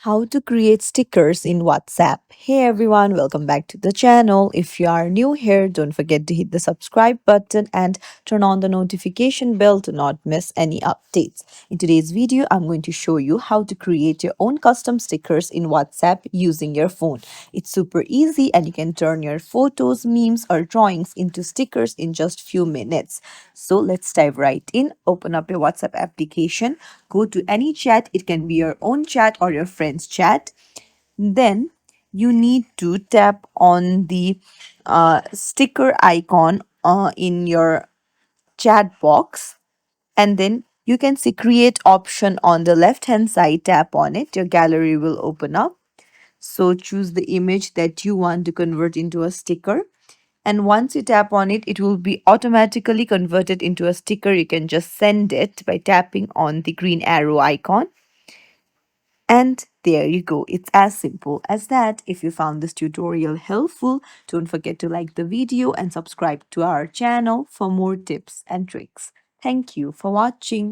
How to create stickers in WhatsApp. Hey everyone, welcome back to the channel. If you are new here, don't forget to hit the subscribe button and turn on the notification bell to not miss any updates. In today's video, I'm going to show you how to create your own custom stickers in WhatsApp using your phone. It's super easy and you can turn your photos, memes, or drawings into stickers in just few minutes. So let's dive right in. Open up your WhatsApp application, go to any chat, it can be your own chat or your friend's chat. Then you need to tap on the sticker icon in your chat box, and then you can see create option on the left hand side. Tap on it, your gallery will open up. So choose the image that you want to convert into a sticker, and once you tap on it, it will be automatically converted into a sticker. You can just send it by tapping on the green arrow icon. And there you go. It's as simple as that. If you found this tutorial helpful, don't forget to like the video and subscribe to our channel for more tips and tricks. Thank you for watching.